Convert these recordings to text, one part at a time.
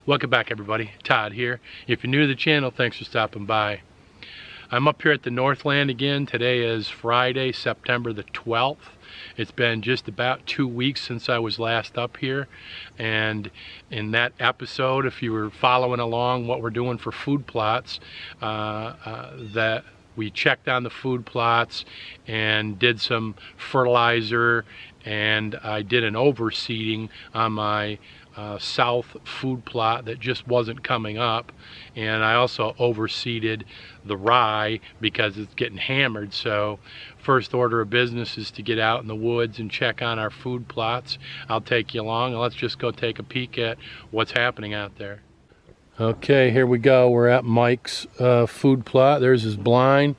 Welcome back, everybody. Todd here. If you're new to the channel, thanks for stopping by. I'm up here at the Northland again. Today is Friday, September the 12th. It's been just about 2 weeks since I was last up here, and in that episode, if you were following along what we're doing for food plots, that we checked on the food plots and did some fertilizer, and I did an overseeding on my south food plot that just wasn't coming up, and I also overseeded the rye because it's getting hammered. So first order of business is to get out in the woods and check on our food plots. I'll take you along and let's just go take a peek at what's happening out there. Okay, here we go. We're at Mike's food plot. There's his blind.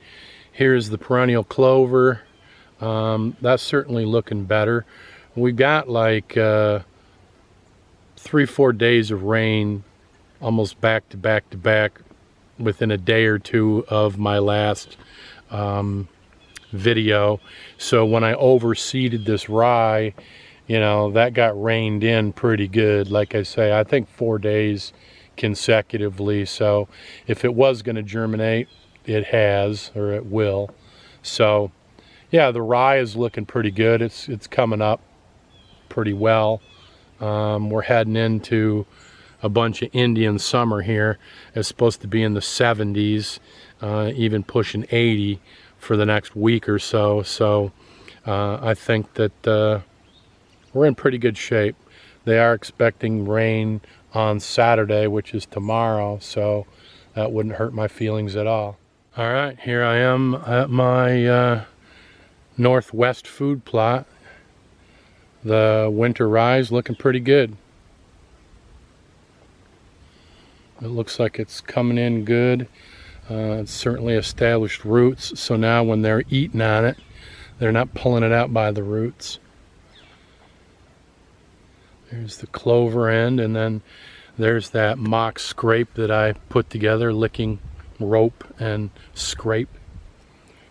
Here's the perennial clover. That's certainly looking better. We got like 3-4 days of rain almost back to back within a day or two of my last video. So when I overseeded this rye, you know, that got rained in pretty good. Like I say, I think 4 days consecutively. So if it was going to germinate, it has, or it will. So yeah, the rye is looking pretty good. It's coming up pretty well. We're heading into a bunch of Indian summer here. It's supposed to be in the 70s, even pushing 80 for the next week or so. So I think that we're in pretty good shape. They are expecting rain on Saturday, which is tomorrow, so that wouldn't hurt my feelings at all. All right, here I am at my northwest food plot. The winter rye is looking pretty good. It looks like it's coming in good. It's certainly established roots, so now when they're eating on it, they're not pulling it out by the roots. There's the clover end, and then there's that mock scrape that I put together, licking rope and scrape.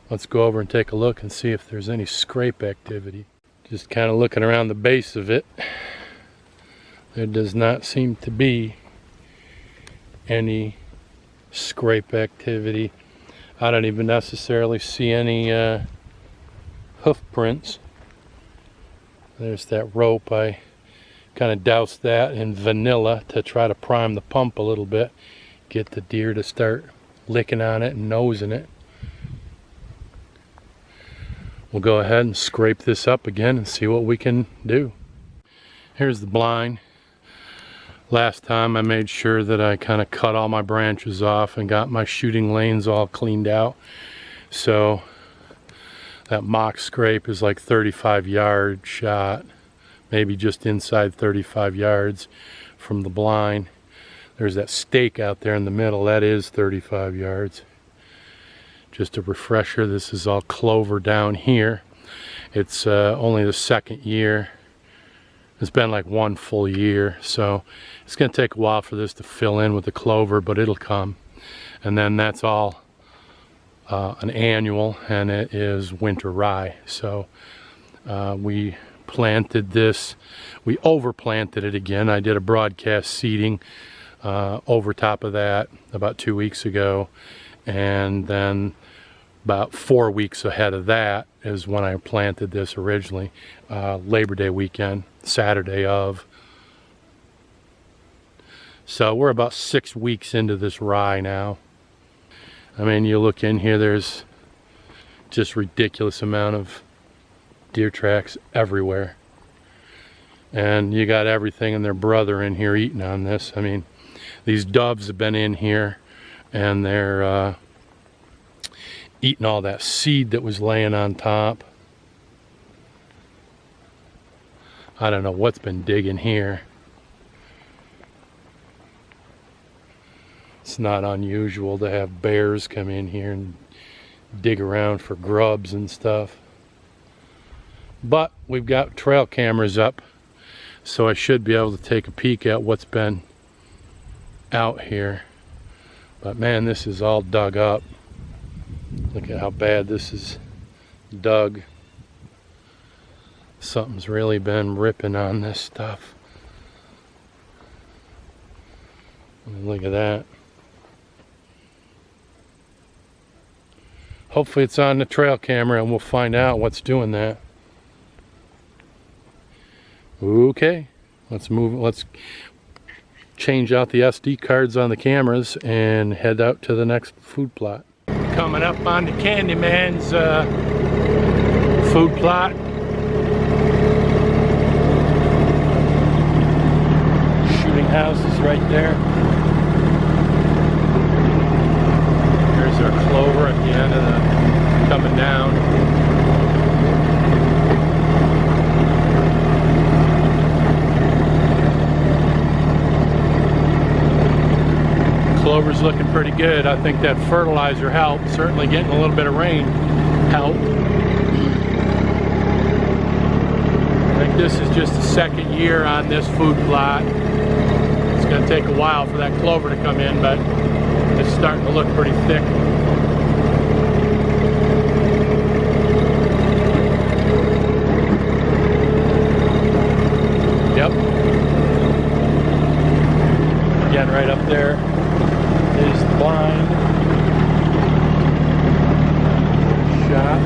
Let's go over and take a look and see if there's any scrape activity. Just kind of looking around the base of it, there does not seem to be any scrape activity. I don't even necessarily see any hoof prints. There's that rope. I kind of doused that in vanilla to try to prime the pump a little bit, get the deer to start licking on it and nosing it. We'll go ahead and scrape this up again and see what we can do. Here's the blind. Last time I made sure that I kind of cut all my branches off and got my shooting lanes all cleaned out. So that mock scrape is like 35-yard shot, maybe just inside 35 yards from the blind. There's that stake out there in the middle, that is 35 yards. Just a refresher, this is all clover down here. It's only the second year. It's been like 1 full year, so it's going to take a while for this to fill in with the clover, but it'll come. And then that's all an annual, and it is winter rye. So we planted this, we overplanted it again. I did a broadcast seeding over top of that about 2 weeks ago, and then about 4 weeks ahead of that is when I planted this originally, Labor Day weekend, Saturday of. So we're about 6 weeks into this rye now. I mean, you look in here, there's just ridiculous amount of deer tracks everywhere. And you got everything and their brother in here eating on this. I mean, these doves have been in here and they're eating all that seed that was laying on top. I don't know what's been digging here. It's not unusual to have bears come in here and dig around for grubs and stuff. But we've got trail cameras up, so I should be able to take a peek at what's been out here. But man, this is all dug up. Look at how bad this is dug. Something's really been ripping on this stuff. Look at that. Hopefully it's on the trail camera and we'll find out what's doing that. Okay, let's move. Let's change out the SD cards on the cameras and head out to the next food plot. Coming up on the Candyman's food plot. Shooting house is right there. There's our clover at the end of the coming down. Clover's looking pretty good. I think that fertilizer helped. Certainly getting a little bit of rain helped. I think this is just the second year on this food plot. It's going to take a while for that clover to come in, but it's starting to look pretty thick. Yep. Again, right up there is the blind shot.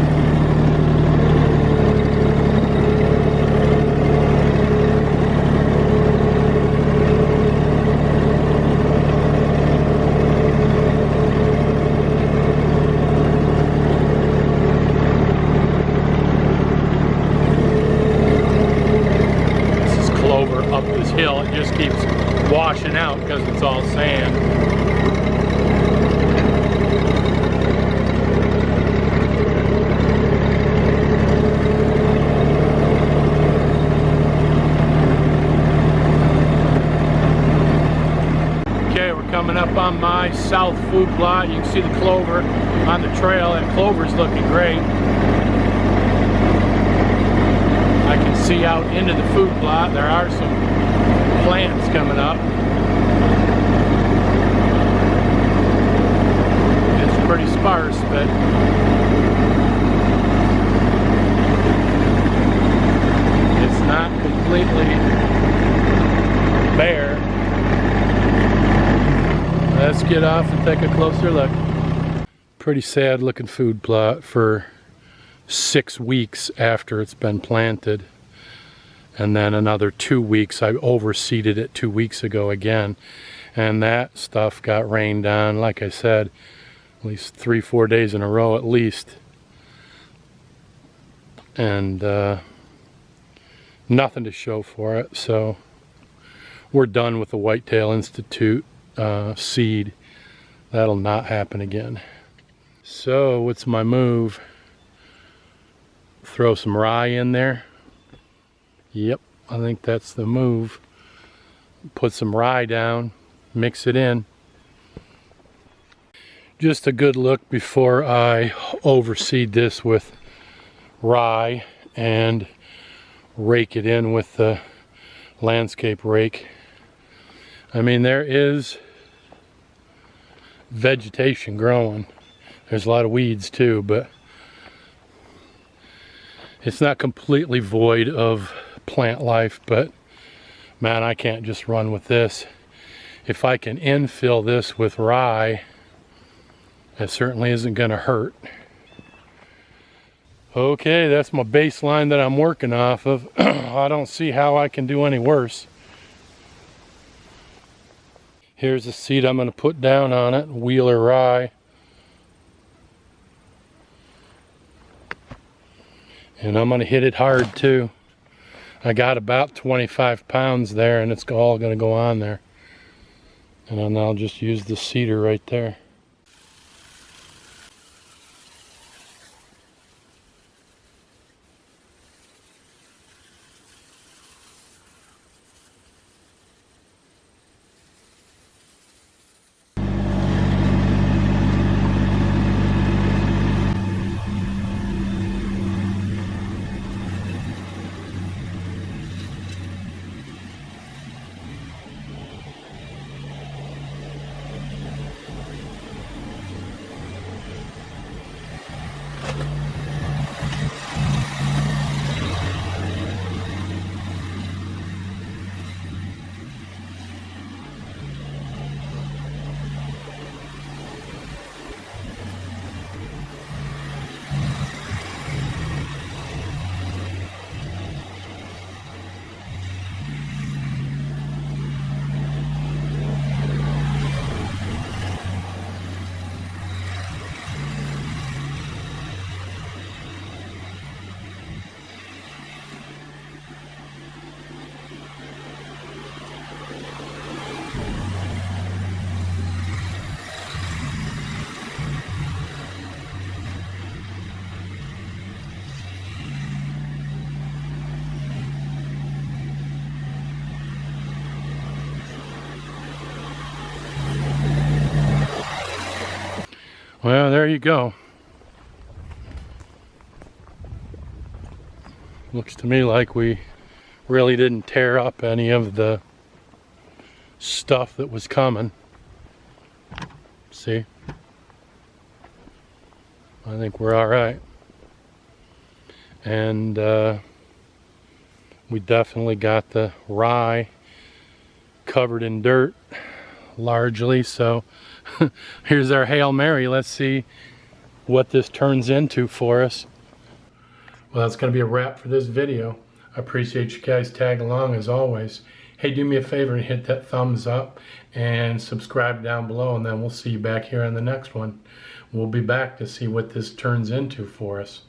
This is clover up this hill. It just keeps washing out because it's all sand. Coming up on my south food plot, you can see the clover on the trail. That clover's looking great. I can see out into the food plot. There are some plants coming up. It's pretty sparse, but it's not completely bare. Let's get off and take a closer look. Pretty sad looking food plot for 6 weeks after it's been planted. And then another 2 weeks. I overseeded it 2 weeks ago again. And that stuff got rained on, like I said, at least 3-4 days in a row at least. And nothing to show for it. So we're done with the Whitetail Institute seed. That'll not happen again. So what's my move? Throw some rye in there. Yep, I think that's the move. Put some rye down, mix it in. Just a good look before I overseed this with rye and rake it in with the landscape rake. I mean, there is vegetation growing. There's a lot of weeds too, but it's not completely void of plant life. But man, I can't just run with this. If I can infill this with rye, it certainly isn't going to hurt. Okay, that's my baseline that I'm working off of. I don't see how I can do any worse. Here's the seed I'm going to put down on it, Wheeler rye. And I'm going to hit it hard too. I got about 25 pounds there and it's all going to go on there. And then I'll just use the seeder right there. Well, there you go. Looks to me like we really didn't tear up any of the stuff that was coming. See? I think we're all right. And we definitely got the rye covered in dirt largely, so here's our Hail Mary. Let's see what this turns into for us. Well, that's going to be a wrap for this video. I appreciate you guys tagging along as always. Hey, do me a favor and hit that thumbs up and subscribe down below, and then we'll see you back here on the next one. We'll be back to see what this turns into for us.